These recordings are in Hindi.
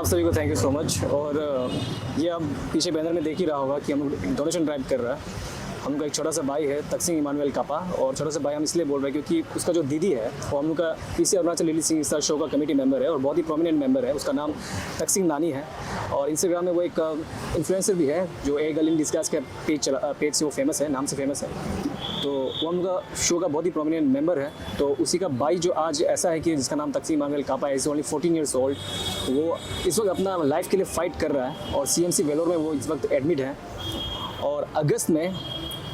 सभी को थैंक यू सो मच। और ये आप पीछे बैनर में देख ही रहा होगा कि हम लोग डोनेशन ड्राइव कर रहा है। हम लोग का एक छोटा सा भाई है तकसिंग इमानुएल कापा, और छोटा सा भाई हम इसलिए बोल रहे हैं क्योंकि उसका जो दीदी है वो हम लोग का PC Arunachal lily Singh star show का कमेटी मेंबर है और बहुत ही प्रोमिनेंट मेंबर है। उसका नाम तकसिंग नानी है और इंस्टाग्राम में वो एक इन्फ्लुएंसर भी है जो ए गर्ल इन डिस्गाइज के पेज से वो फेमस है, नाम से फेमस है। तो वो हम लोग का शो का बहुत ही प्रोमिनेंट मेंबर है। तो उसी का भाई जो आज ऐसा है कि जिसका नाम तकसिंग इमानुएल कापा है, इज ओनली 14 ईयर्स ओल्ड। वो इस वक्त अपना लाइफ के लिए फाइट कर रहा है और सीएमसी वेलोर में वो इस वक्त एडमिट है। और अगस्त में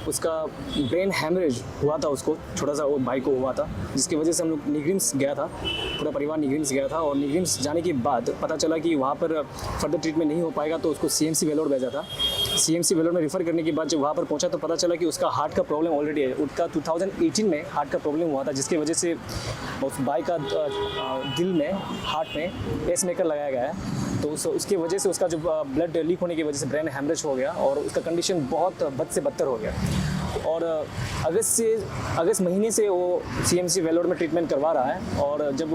उसका ब्रेन हैमरेज हुआ था, उसको छोटा सा वो भाई को हुआ था, जिसकी वजह से हम लोग निगरिम्स गया था, पूरा परिवार निगरिम्स गया था। और निगरिम्स जाने के बाद पता चला कि वहाँ पर फर्दर ट्रीटमेंट नहीं हो पाएगा, तो उसको सीएमसी वेलोर भेजा था। सीएमसी वेलोर में रेफ़र करने के बाद जब वहाँ पर पहुँचा तो पता चला कि उसका हार्ट का प्रॉब्लम ऑलरेडी है। उसका 2018 में हार्ट का प्रॉब्लम हुआ था, जिसकी वजह से उस भाई का दिल में, हार्ट में पेस मेकर लगाया गया है। तो उसकी वजह से उसका जो ब्लड लीक होने की वजह से ब्रेन हैमरेज हो गया और उसका कंडीशन बहुत बद से बदतर हो गया। और अगस्त महीने से वो सीएमसी वेलोर में ट्रीटमेंट करवा रहा है। और जब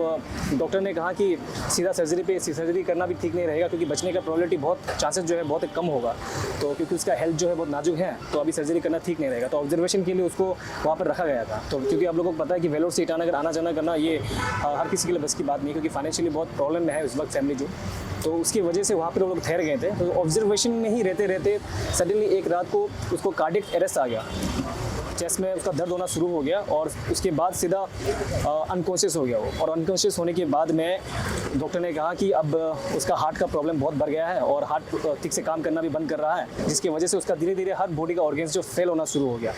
डॉक्टर ने कहा कि सीधा सर्जरी करना भी ठीक नहीं रहेगा, क्योंकि बचने का प्रोबेबिलिटी बहुत चांसेस जो है बहुत कम होगा, तो क्योंकि उसका हेल्थ जो है बहुत नाजुक है, तो अभी सर्जरी करना ठीक नहीं रहेगा। तो ऑब्जर्वेशन के लिए उसको वहाँ पर रखा गया था। तो क्योंकि आप लोगों को पता है कि वेलोर से ईटानगर आना जाना करना ये हर किसी के लिए बस की बात नहीं, क्योंकि फाइनेंशियली बहुत प्रॉब्लम में है उस वक्त फैमिली जो, तो उसकी वजह से वहाँ पर वो लोग ठहर गए थे। तो ऑब्जर्वेशन में ही रहते रहते सडनली एक रात को उसको कार्डियक अरेस्ट आ गया, चेस्ट में उसका दर्द होना शुरू हो गया और उसके बाद सीधा अनकॉन्शियस हो गया वो। और अनकॉन्शियस होने के बाद में डॉक्टर ने कहा कि अब उसका हार्ट का प्रॉब्लम बहुत बढ़ गया है और हार्ट ठीक से काम करना भी बंद कर रहा है, जिसकी वजह से उसका धीरे धीरे हर बॉडी का ऑर्गन्स जो फेल होना शुरू हो गया।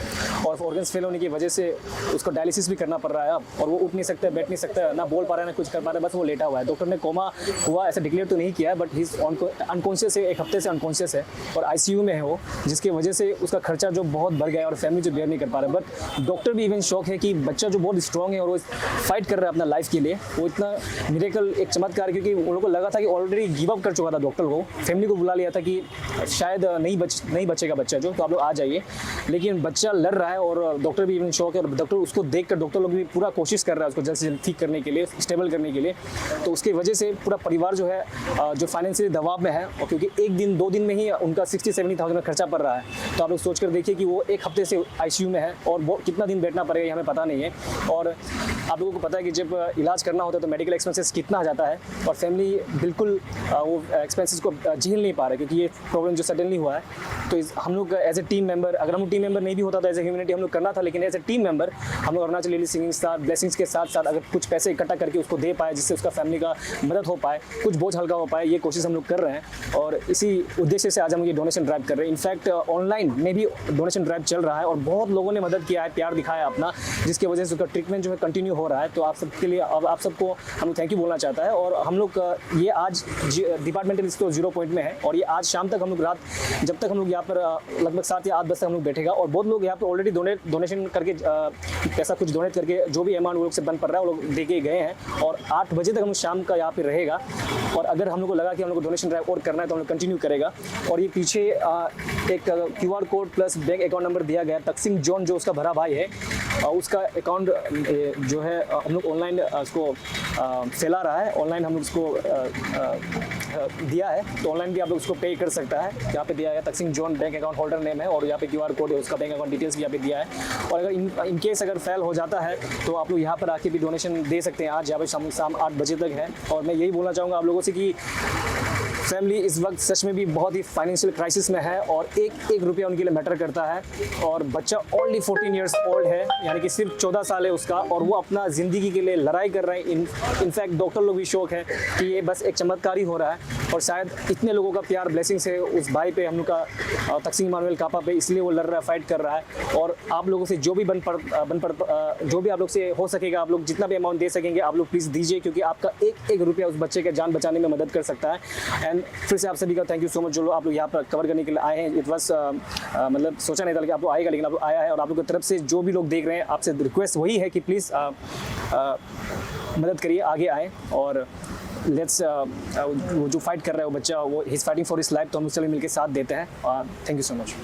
और ऑर्गन्स फेल होने की वजह से उसको डायलिसिस भी करना पड़ रहा है अब, और वो उठ नहीं सकता, बैठ नहीं सकता, ना बोल पा रहा है, ना कुछ कर पा रहा है, बस वो लेटा हुआ है। डॉक्टर ने कोमा हुआ ऐसा डिक्लेयर तो नहीं किया है, बट ही अनकॉन्शियस है, एक हफ्ते से अनकॉन्शियस है और आईसीयू में है वो, जिसकी वजह से उसका खर्चा जो बहुत बढ़ गया और फैमिली जो बेयर नहीं कर पा रहा है। बट डॉक्टर भी इवन शौक है कि बच्चा जो बहुत स्ट्रॉन्ग है और वो फाइट कर रहा है अपना लाइफ के लिए, वो इतना मिरेकल, एक चमत्कार, क्योंकि उन लोगों को लगा था कि ऑलरेडी गिव अप कर चुका था डॉक्टर को, फैमिली को बुला लिया था कि शायद नहीं बचेगा बच्चा जो, तो आप लोग आ जाइए। लेकिन बच्चा लड़ रहा है और डॉक्टर भी इवन शौक है, और डॉक्टर उसको देख कर डॉक्टर लोग भी पूरा कोशिश कर रहा है उसको जल्द से जल्द ठीक करने के लिए, स्टेबल करने के लिए। तो उसकी वजह से पूरा परिवार जो है जो फाइनेंशियली दबाव में है, और क्योंकि एक दिन 2 दिन में ही उनका 60-70,000 का खर्चा पड़ रहा है, तो आप लोग सोच कर देखिए कि वो एक हफ्ते से आईसीयू में है और वो कितना दिन बैठना पड़ेगा ये हमें पता नहीं है। और आप लोगों को पता है कि जब इलाज करना होता है तो मेडिकल एक्सपेंसेस कितना आ जाता है, और फैमिली बिल्कुल वो एक्सपेंसेस को झेल नहीं पा रहे, क्योंकि ये प्रॉब्लम जो सडनली हुआ है। तो हम लोग एज ए टीम मेंबर, अगर हम टीम मेंबर नहीं भी होता तो एज ए ह्यूमैनिटी हम लोग करना था, लेकिन एज ए टीम मेंबर हम लोग Arunachal lily singing star blessings के साथ साथ अगर कुछ पैसे इकट्ठा करके उसको दे पाए, जिससे उसका फैमिली का मदद हो पाए, कुछ बोझ हल्का हो पाए, ये कोशिश हम लोग कर रहे हैं। और इसी उद्देश्य से आज हम ये डोनेशन ड्राइव कर रहे हैं। इनफैक्ट ऑनलाइन में भी डोनेशन ड्राइव चल रहा है और बहुत लोगों ने मदद किया है, प्यार दिखाया अपना, जिसकी वजह से उसका ट्रीटमेंट जो है कंटिन्यू हो रहा है। तो आप सबके लिए, अब आप सबको हम थैंक यू बोलना चाहता है। और हम लोग ये आज डिपार्टमेंटल स्टोर 0 पॉइंट में है, और ये आज शाम तक हम लोग, रात जब तक हम लोग यहाँ पर लगभग 7 या 8 बजे तक हम लोग बैठेगा। और बहुत लोग यहाँ पर ऑलरेडी डोनेशन करके पैसा कुछ डोनेट करके जो भी अमाउंट वो लोग से बन पड़ रहा है वो लोग दे के गए हैं, और 8 बजे तक हम शाम का यहाँ पे रहेगा। और अगर हम लोग को लगा कि हम लोग को डोनेशन ड्राइव और करना है तो हम लोग कंटिन्यू करेगा। और ये पीछे एक QR code plus bank account number दिया गया, तकसिंग जॉन जो उसका भरा भाई है, उसका अकाउंट जो है हम लोग ऑनलाइन उसको फैला रहा है, ऑनलाइन हम लोग उसको दिया है, तो ऑनलाइन भी आप लोग उसको पे कर सकता है। यहाँ पे दिया है तकसिंग John, bank account holder name है, और यहाँ पे QR कोड है, उसका बैंक अकाउंट डिटेल्स भी यहाँ पे दिया है। और अगर इन केस अगर फेल हो जाता है तो आप लोग यहाँ पर आके भी डोनेशन दे सकते हैं। आज यहाँ पे शाम 8 बजे तक है। और मैं यही बोलना चाहूँगा आप लोगों से कि फैमिली इस वक्त सच में भी बहुत ही फाइनेंशियल क्राइसिस में है, और एक रुपया उनके लिए मैटर करता है। और बच्चा ओनली 14 ईयर्स ओल्ड है, यानी कि सिर्फ 14 साल है उसका, और वो अपना ज़िंदगी के लिए लड़ाई कर रहे हैं। इनफैक्ट डॉक्टर लोग भी शौक है कि ये बस एक चमत्कार ही हो रहा है, और शायद इतने लोगों का प्यार, ब्लेसिंग्स है उस भाई पे, हम लोग का तकसिंग इमानुएल कापा पे, इसलिए वो लड़ रहा है, फाइट कर रहा है। और आप लोगों से जो भी जो भी आप लोग से हो सकेगा, आप लोग जितना भी अमाउंट दे सकेंगे आप लोग प्लीज़ दीजिए, क्योंकि आपका एक रुपया उस बच्चे के जान बचाने में मदद कर सकता है। एंड फिर से आप सभी का थैंक यू सो मच जो लोग आप लोग यहाँ पर कवर करने के लिए आए हैं। इट वाज मतलब सोचा नहीं था कि आप लोग आएगा, लेकिन आप लोग आया है। और आप लोग की तरफ से जो भी लोग देख रहे हैं, आपसे रिक्वेस्ट वही है कि प्लीज़ मदद करिए, आगे आए। और लेट्स वो जो फाइट कर रहा है वो बच्चा, वो he is fighting for his life, तो हम लोग सभी मिलकर साथ देते हैं। Thank you so much.